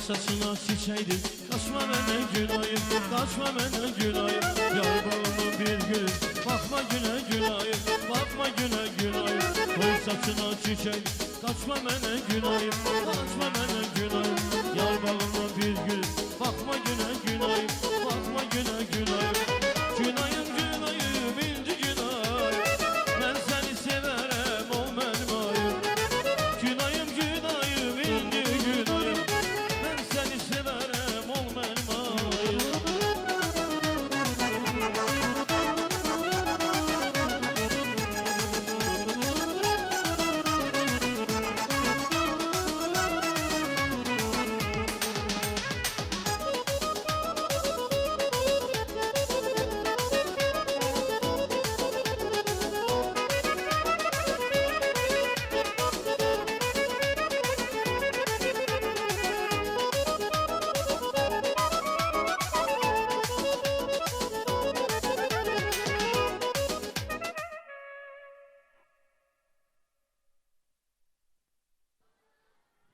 saçına çiçekdir. Kaçma bana gülayım, kaçma bana gülayım. Yar bağımı bir gül, bakma güne gülayım. Bakma güne gülayım. Koy saçına çiçek, kaçma bana gülayım. Kaçma bana gülayım. Yar bağımı bir gül, bakma güne gülayım. Bakma güne gülayım. Gülayım gülayım inci gülayım. Ben seni severim ol benim ayım. Gülayım gülayım inci gülayım. Ben seni severim ol benim ayım.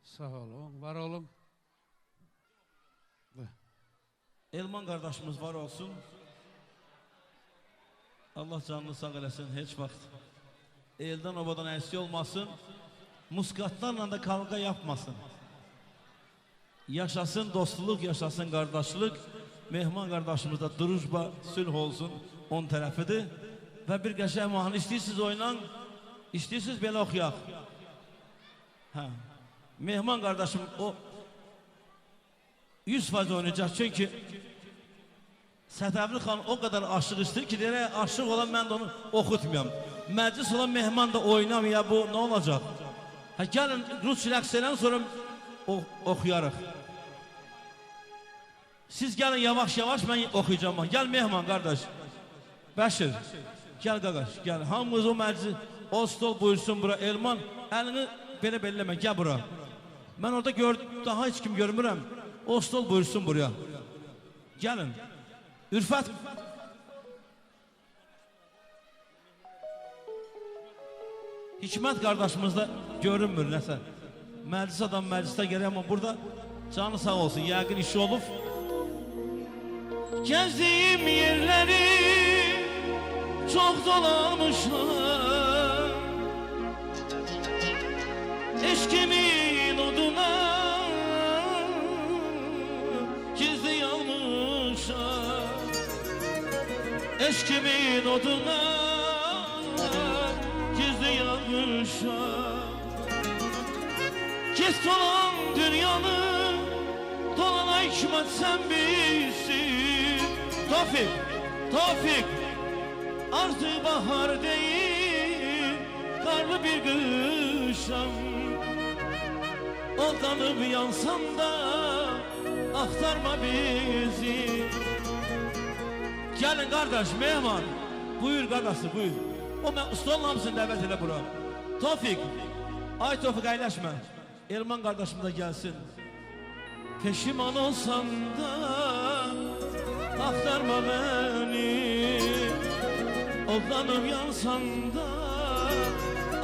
Sağ olun, var olun. Elman kardeşimiz var olsun. Allah canını sağ eləsin heç vaxt. Eldən obadan əksi olmasın. Muskatlarla da kavga yapmasın. Yaşasın dostluk, yaşasın kardeşlik. Mehman kardeşimiz de duruşba, sülh olsun. On tərəfidir. Və bir qəşəng mahnı istəyirsiniz oynan. İstəyirsiniz belə oxuyaq. Hə. Mehman kardeşim o 100% oynayacak çünkü Sətəvli xan o kadar aşık ister ki deyərək aşık olan mən də onu oxutmayam. Məclis olan mehman da oynamaya bu ne olacak? Ha, gəlin Rus rəqs edən sonra oxuyarıq. Siz gəlin yavaş yavaş mən oxuyacağım. Gəl mehman kardeş. Bəşir. Gəl qardaş gəl. Hamımız o məclis o stol buyursun bura. Elman əlini belə belləmə gəl bura. Ben orada daha hiç kim görmürəm. O stol buyursun buraya. Gelin. Ürfət. Hikmət kardeşimiz de görünmür nəsə. Məclis adam məclisdə gəlir ama burada canı sağ olsun. Yəqin işi olub. Gəzdiyim yerləri çox dolanmışam. Eşkimin oduna gizli yanmışam. Eşkimin oduna gizli yanmışam. Kes dolan dünyanı, dolana hikmet sen bilsin. Tofik, Tofik, artık bahar değil, karlı bir kışam. Aldanıp yansam da aktarma bizi. Gelin kardeş mehman. Buyur kardeşim buyur. O stolun hamısını dəvət elə bura. Tofik. Ay Tofik əyləşmə. Elman kardeşim de gelsin. Peşiman olsam da aktarma beni. Aldanıp yansam da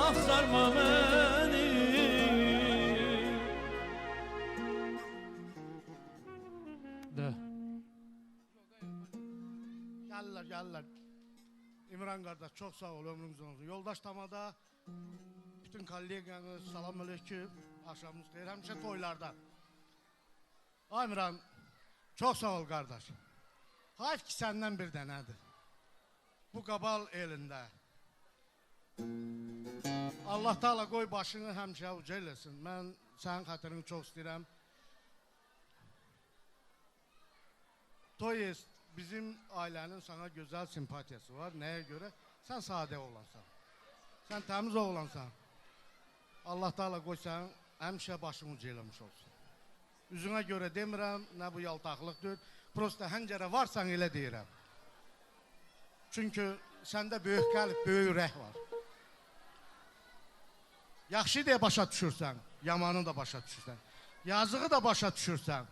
aktarma beni. Gelirler. İmran kardeş çok sağ ol ömrümüz olsun. Yoldaş Tamada bütün kolleganız salam aleyküm. Akşamınız xeyir. Həmişə toylarda. Ay İmran çok sağ ol kardeş. Hayf ki senden bir dənədir. Bu qabal elində. Allah Taala qoy başını həmişə uca eləsin. Mən sənin xətrini çox istəyirəm. Toy bizim ailenin sana güzel simpatiyası var. Neye göre? Sen sade oğlansan. Sen temiz oğlansan. Allah Taala qoy sən həmişə başını uca eləmiş olsun. Üzüne göre demirəm, ne bu yaltaqlıqdır. Prosta həncərə varsan elə deyirəm. Çünkü səndə böyük qəlb, böyük ürək var. Yaxşı deyə başa düşürsən, yamanı da başa düşürsən. Yazığı da başa düşürsən.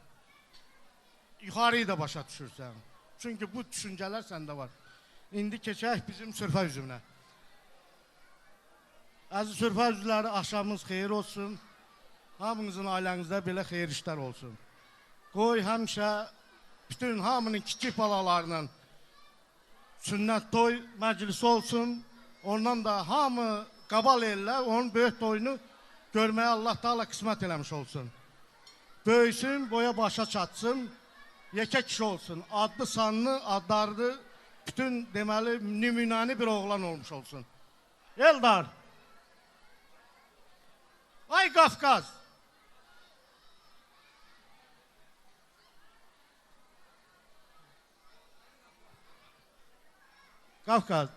Yuxarıyı da başa düşürsən. Çünkü bu düşünceler sende var. İndi keçək bizim sürfə üzümünə. Əziz sürfə üzvləri, axşamınız xeyir olsun. Hamınızın ailənizdə belə xeyir işlər olsun. Qoy həmişə bütün hamının kiçik balalarının sünnət toy məclisi olsun. Ondan da hamı qabal ellər, onun böyük toyunu görməyə Allah Taala qismət eləmiş olsun. Böyüsün, boya başa çatsın, yekə kişi olsun. Adlı sanlı, adlardı, bütün deməli nümunəni bir oğlan olmuş olsun. Eldar. Ay Qafqaz. Qafqaz.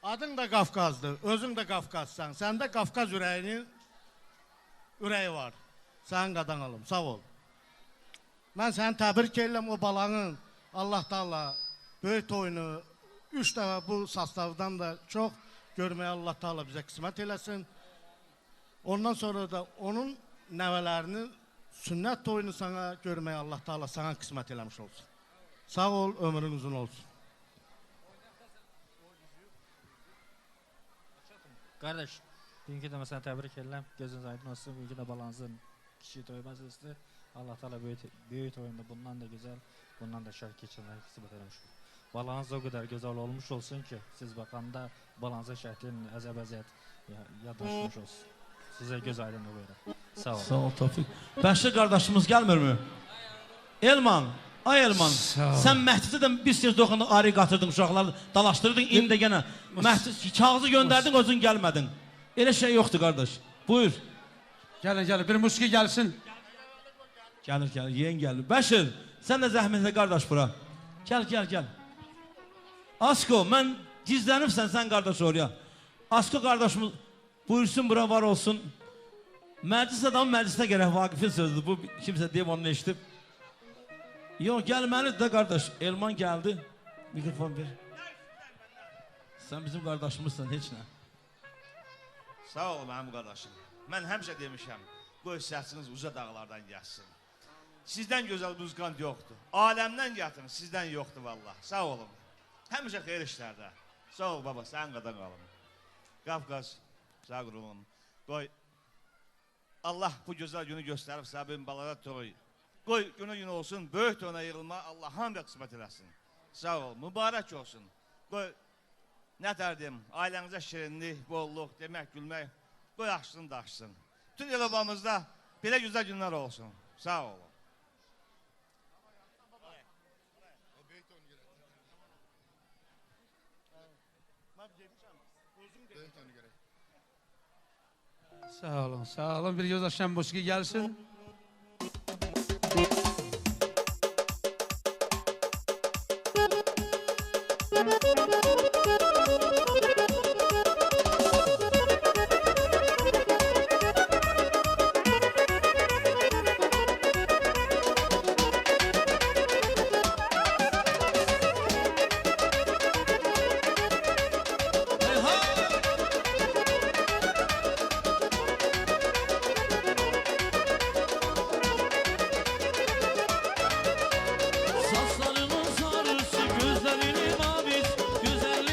Adın da Qafqazdır, özün də Qafqazsan. Səndə Qafqaz ürəyi var. Sənin qadanalım, sağ ol. Mən səni təbrik edirəm o balanın. Allah Taala böyük toyunu 3 dəfə bu sastavdan da çox görməyə Allah Taala bizə qismət eləsin. Ondan sonra da onun nəvələrini sünnət toyunu sana görməyə Allah Taala sana qismət eləmiş olsun. Sağ ol, ömrün uzun olsun. Kardeş, bugünkü de mesela tebrik edirəm. Gözünüz aydın olsun. Bugünkü de balanızın kişi toyu meselesi. Allah Teala büyük oyunda bundan da güzel, bundan da şarkı geçirmeyi kısmet eləmiş. Balanız o kadar güzel olmuş olsun ki, siz bakanda balanızın şəklinin əzəb-əziyyət yadlaşmış olsun. Size göz aydınlığı buyurun. Sağ olun. Sağ ol Tofiq. Bəşir qardaşımız gəlmir mi? Elman, ay Elman, sən Məhdisdə də bir söz doxunda arı qatırdın uşaqları, dalaşdırdın, indi də gənə kağızı göndərdin, özün gəlmədin. Elə şey yoxdur qardaş. Buyur. Gəlin, bir musiki gəlsin. Gəlir, yeğen gəlir. Bəşir, sən də zəhmətlə qardaş bura. Gəl. Asko, mən gizlənibsən sən qardaş oraya. Asko qardaşımız buyursun bura var olsun. Məclis adamı məclisdə gərək Vaqifin sözüdür. Bu kimsə deyib onu eşitib. Yox, gəlməlidir də qardaş. Elman gəldi. Mikrofon ver. Sən bizim qardaşımızsan, heç nə. Sağ ol mənim qardaşım. Mən həmişə demişəm, qoy səsiniz uca dağlardan gəlsin. Sizdən gözəl muzikant yoxdur. Aləmdən gətirin, sizdən yoxdur vallah. Sağ olun. Həmişə xeyir işlərdə. Sağ ol baba, sən qadan qalın. Qafqaz, sağ olun. Qoy, Allah bu gözəl günü göstərib səbin balada toy. Qoy günü olsun, böyük toyuna yığılma, Allah hamıya qismət eləsin. Sağ ol, mübarək olsun. Qoy, nə dərdim, ailənizə şirinlik, bolluq, demək, gülmək, qoy açsın da açsın. Bütün el obamızda belə güzel günlər olsun. Sağ olun. Sağ olun. Bir göz aşan musiki gelsin. Saçlarının sarısı, gözlerinin mavis, güzelliği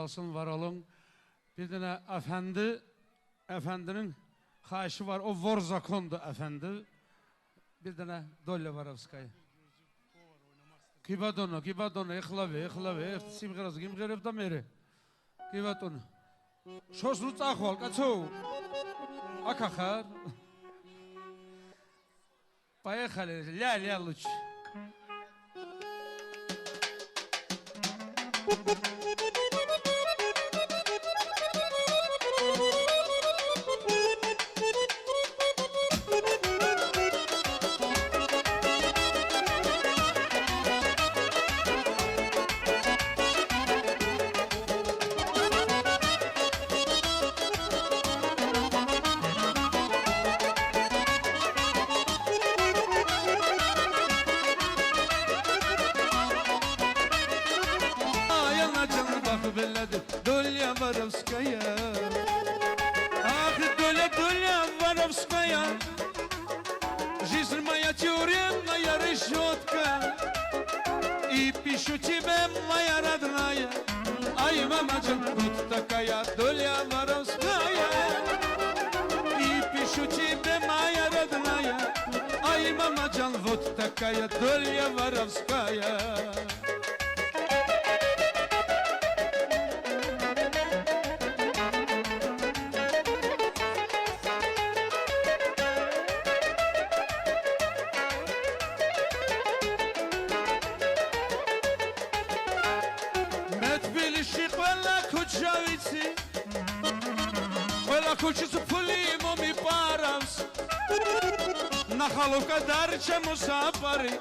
olasın, var olun. Bir tane efendinin xahişi var, o vor zakondu efendi. Bir tane Dolya Varovskaya. Kibat onu, yıkılavi, simgirası, kim girip de meri. Kibat onu. Şosunu çakval, kaço. Akakar. Поехали, ля-ля лучше. Dolya Varovskaya. Ах, Доля Воровская, жизнь моя тюремная решетка, и пишу тебе, моя родная, ай, мамаджан, вот такая Доля Воровская, и пишу тебе, моя родная, ай, мамаджан, вот такая Доля Воровская. Хочется пулимо ми паравс на халука дарча мусафари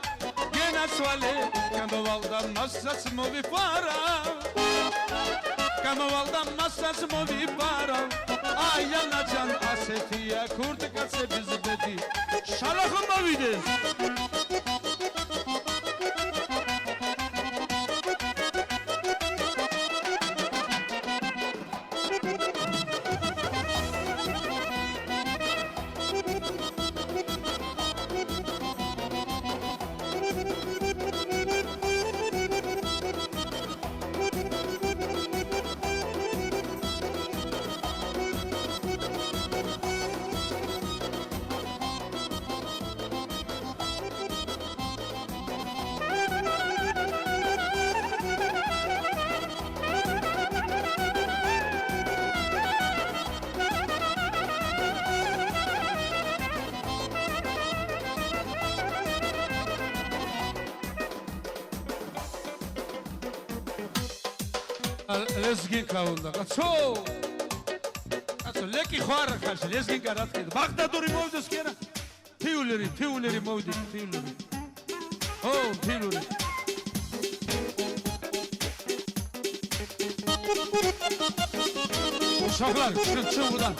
гена свале камовалда массас мови пара камовалда массас мови пара ая наджан асетия курт касе bizbedi шалахым мовиდეს Лезгинка унда, кацо! Кацо, леки хуара каче, лезгинка раткеда. Бахта дури мовдес кера. Тиулери мовдес, тиулери. О, тиулери. Uşaklar, çıkın buradan.